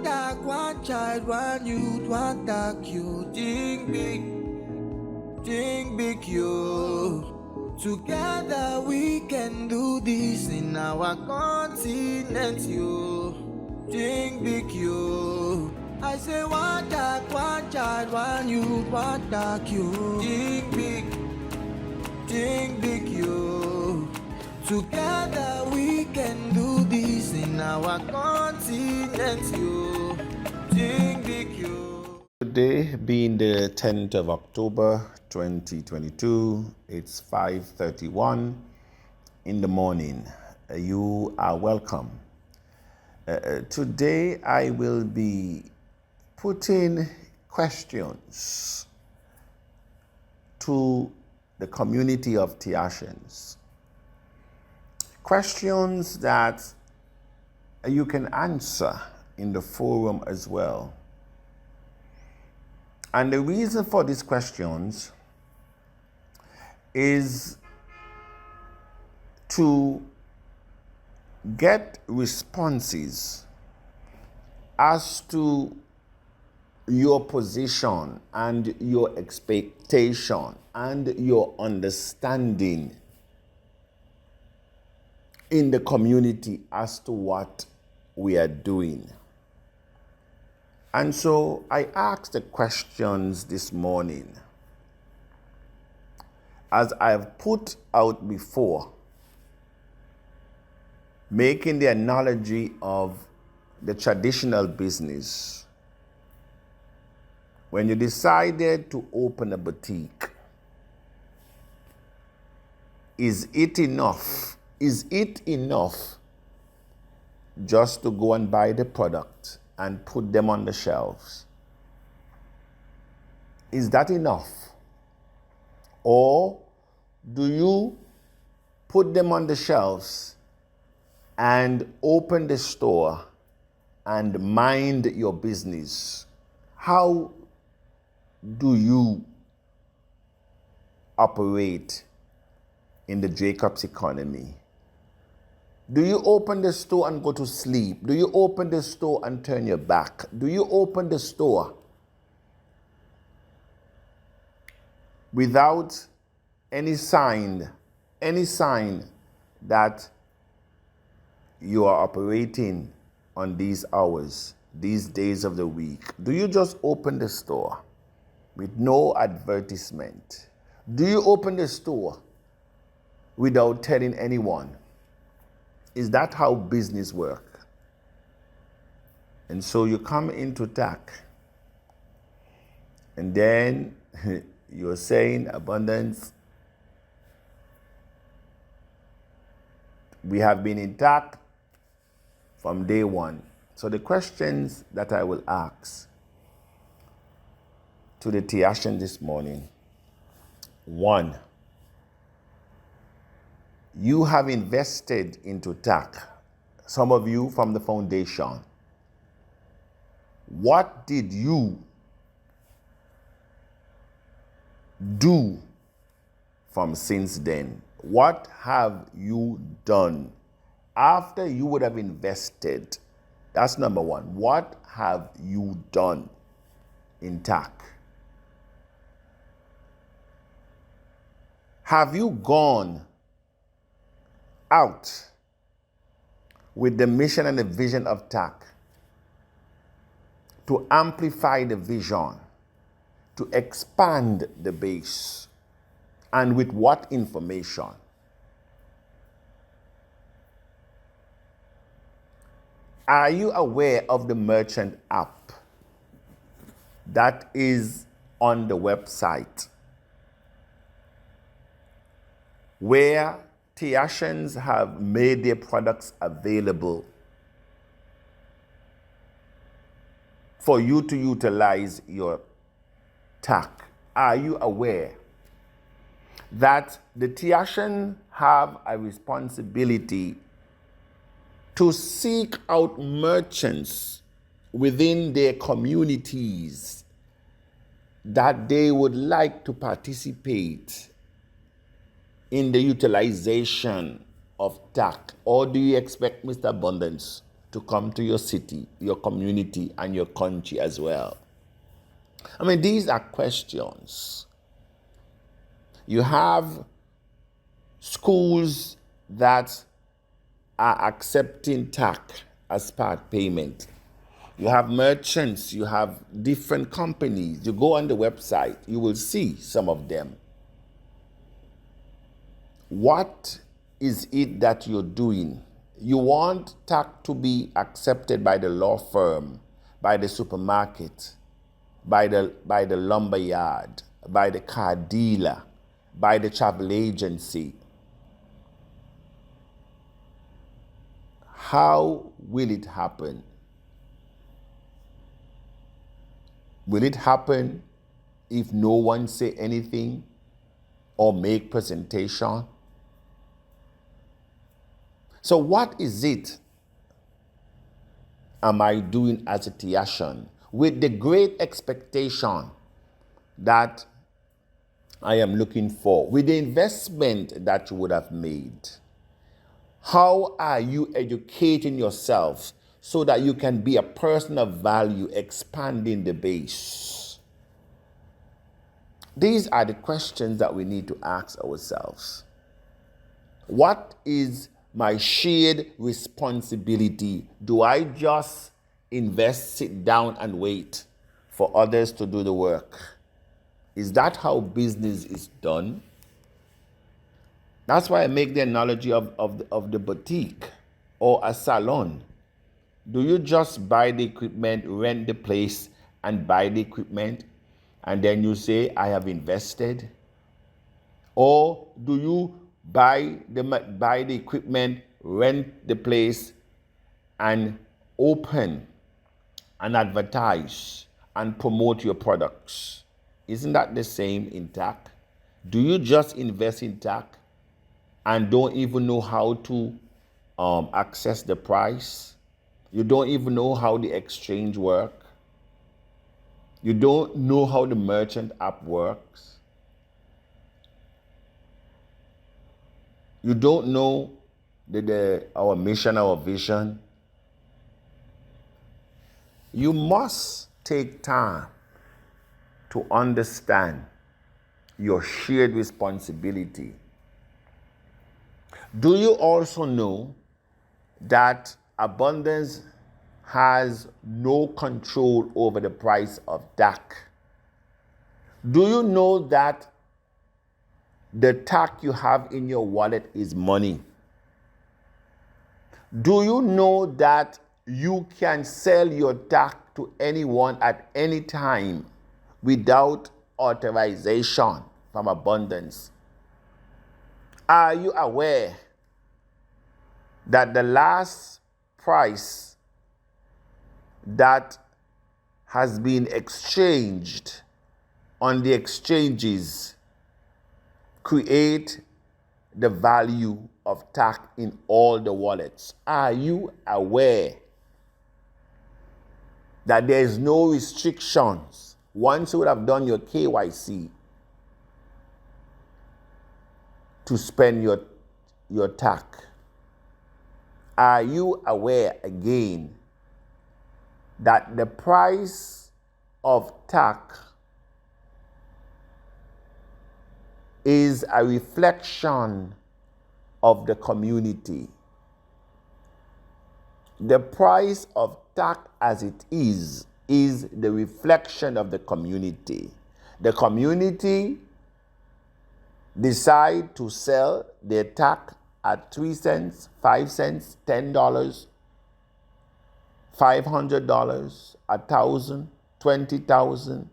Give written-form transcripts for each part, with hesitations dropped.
dog, one child, one youth, one dog, you think big, you. Together we can do this in our continent, you. Think big, you. I say one dog, one child, one youth, one dog, you. Think big, you. Together we can do this in our continent, you. Think big, you. Today being the 10th of October 2022, it's 5:31 in the morning. You are welcome. Today I will be putting questions to the community of Tiashans. Questions that you can answer in the forum as well. And the reason for these questions is to get responses as to your position and your expectation and your understanding in the community as to what we are doing. And so I asked the questions this morning, as I've put out before, making the analogy of the traditional business. When you decided to open a boutique, is it enough? Is it enough just to go and buy the product and put them on the shelves? Is that enough? Or do you put them on the shelves and open the store and mind your business? How do you operate in the Jacobs economy? Do you open the store and go to sleep? Do you open the store and turn your back? Do you open the store without any sign that you are operating on these hours, these days of the week? Do you just open the store with no advertisement? Do you open the store without telling anyone? Is that how business work? And so you come into TAC, and then you're saying abundance. We have been in TAC from day one. So the questions that I will ask to the Tiashan this morning: 1, you have invested into TAC, some of you from the foundation. What did you do from since then? What have you done after you would have invested? That's number 1. What have you done in TAC? Have you gone out with the mission and the vision of TAC to amplify the vision, to expand the base, and with what information? Are you aware of the merchant app that is on the website, where Tiashans have made their products available for you to utilize your TAC? Are you aware that the Tiashans have a responsibility to seek out merchants within their communities that they would like to participate in the utilization of TAC? Or do you expect, Mr. Abundance, to come to your city, your community, and your country as well? I mean, these are questions. You have schools that are accepting tax as part payment. You have merchants, you have different companies. You go on the website, you will see some of them. What is it that you're doing? You want tax to be accepted by the law firm, by the supermarket, by the lumber yard, by the car dealer, by the travel agency. How will it happen? Will it happen if no one say anything or make presentation? So what is it am I doing as a Tiashan with the great expectation that I am looking for, with the investment that you would have made? How are you educating yourself so that you can be a person of value, expanding the base? These are the questions that we need to ask ourselves. What is my shared responsibility? Do I just invest, sit down, and wait for others to do the work? Is that how business is done? That's why I make the analogy of the boutique or a salon. Do you just buy the equipment, rent the place, and buy the equipment, and then you say, I have invested? Or do you buy the equipment, rent the place, and open and advertise and promote your products? Isn't that the same in tax? Do you just invest in tax and don't even know how to access the price? You don't even know how the exchange works. You don't know how the merchant app works. You don't know our mission, our vision. You must take time to understand your shared responsibility. Do you also know that abundance has no control over the price of tax? Do you know that the tax you have in your wallet is money? Do you know that you can sell your tax to anyone at any time without authorization from abundance? Are you aware that the last price that has been exchanged on the exchanges create the value of tax in all the wallets? Are you aware that there is no restrictions? Once you would have done your KYC to spend your tax. Are you aware again that the price of tax is a reflection of the community? The price of tax as it is the reflection of the community. The community decide to sell their tax at 3 cents, 5 cents, $10, $500, 1,000, 20,000.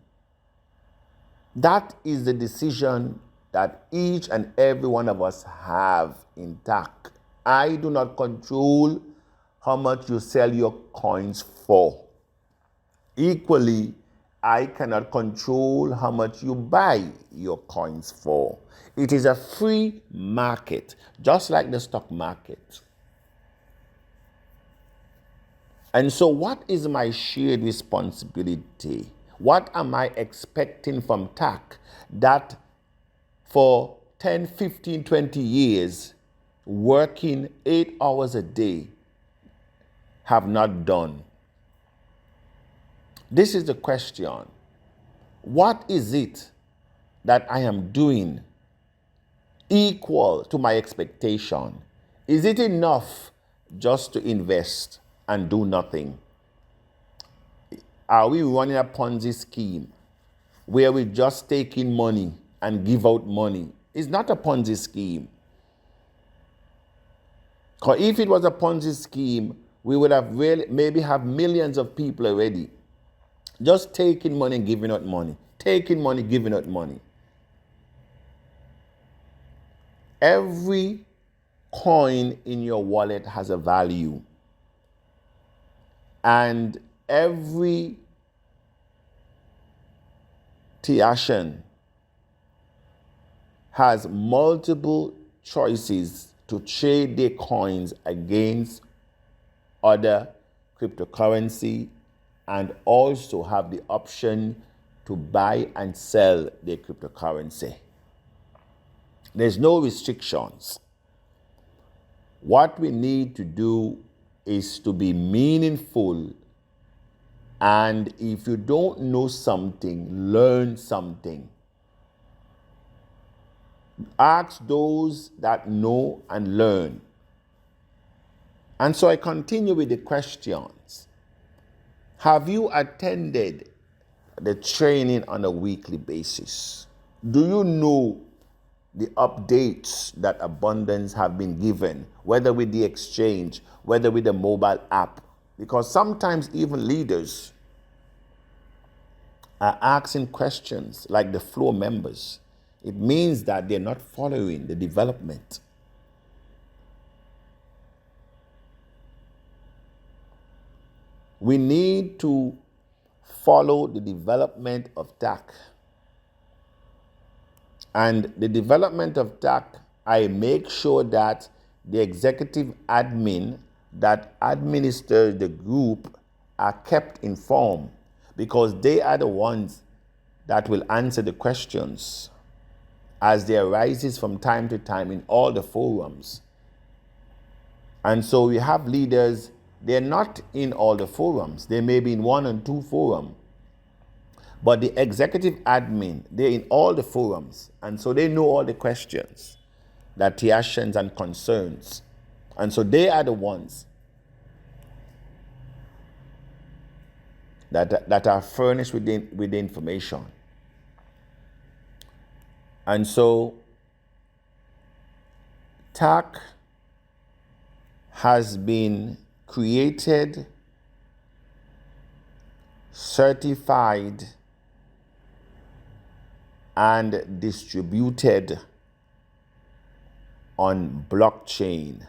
That is the decision that each and every one of us have in tax. I do not control how much you sell your coins for. Equally, I cannot control how much you buy your coins for. It is a free market, just like the stock market. And so what is my shared responsibility? What am I expecting from tax that for 10, 15, 20 years, working 8 hours a day, have not done? This is the question. What is it that I am doing equal to my expectation? Is it enough just to invest and do nothing? Are we running a Ponzi scheme where we just take in money and give out money? It's not a Ponzi scheme. Because if it was a Ponzi scheme, we would have maybe have millions of people already just taking money and giving out money. Taking money, giving out money. Every coin in your wallet has a value. And every Tiashan has multiple choices to trade their coins against other cryptocurrency and also have the option to buy and sell their cryptocurrency. There's no restrictions. What we need to do is to be meaningful. And if you don't know something, learn something. Ask those that know and learn. And so I continue with the questions. Have you attended the training on a weekly basis? Do you know the updates that Abundance have been given, whether with the exchange, whether with the mobile app? Because sometimes even leaders are asking questions like the floor members. It means that they're not following the development. We need to follow the development of TAC. And the development of TAC, I make sure that the executive admin that administers the group are kept informed, because they are the ones that will answer the questions as they arises from time to time in all the forums. And so we have leaders, they're not in all the forums. They may be in 1 and 2 forums. But the executive admin, they're in all the forums. And so they know all the questions, that Tiashans and concerns. And so they are the ones that are furnished with the information. And so TAC has been created, certified, and distributed on blockchain.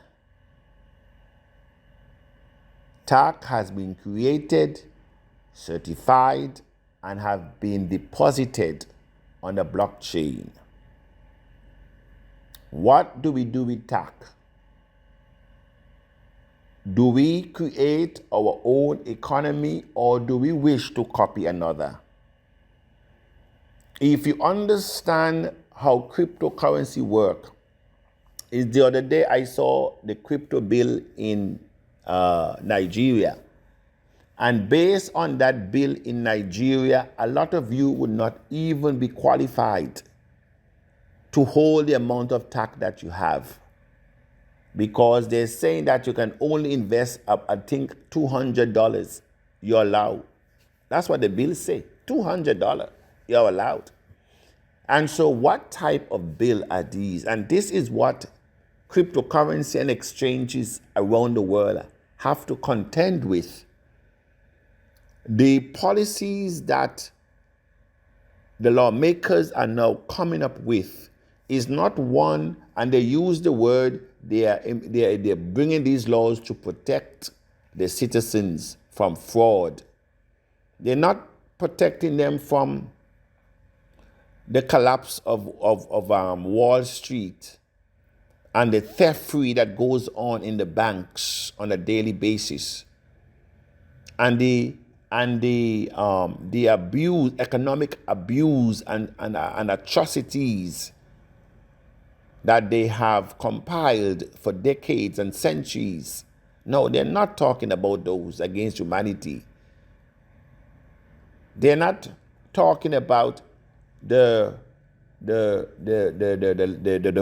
TAC has been created, certified, and have been deposited on the blockchain. What do we do with TAC? Do we create our own economy, or do we wish to copy another? If you understand how cryptocurrency work, is the other day I saw the crypto bill in Nigeria. And based on that bill in Nigeria, a lot of you would not even be qualified to hold the amount of TAC that you have, because they're saying that you can only invest up, I think, $200 you're allowed. That's what the bill say, $200 you're allowed. And so what type of bill are these? And this is what cryptocurrency and exchanges around the world have to contend with. The policies that the lawmakers are now coming up with is not one, and they use the word, they're bringing these laws to protect the citizens from fraud. They're not protecting them from the collapse of Wall Street and the theft-free that goes on in the banks on a daily basis, and the abuse, economic abuse and atrocities that they have compiled for decades and centuries. No, they're not talking about those against humanity. They're not talking about the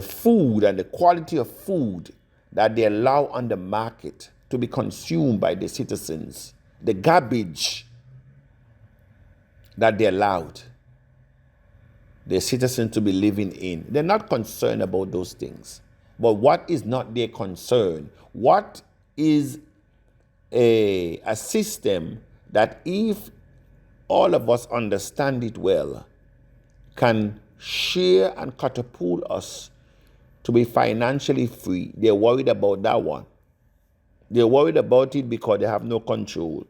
food and the quality of food that they allow on the market to be consumed by the citizens, the garbage that they allowed the citizens to be living in. They're not concerned about those things. But what is not their concern? What is a system that, if all of us understand it well, can share and catapult us to be financially free? They're worried about that one. They're worried about it because they have no control.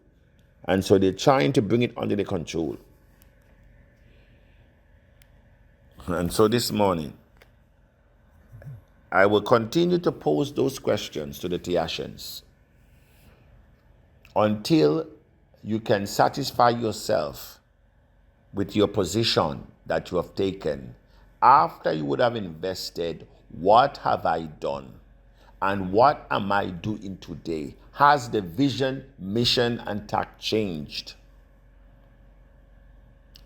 And so they're trying to bring it under the control. And so this morning, I will continue to pose those questions to the Tiashans until you can satisfy yourself with your position that you have taken. After you would have invested, what have I done? And what am I doing today? Has the vision, mission, and tact changed?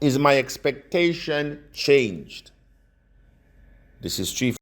Is my expectation changed? This is Chief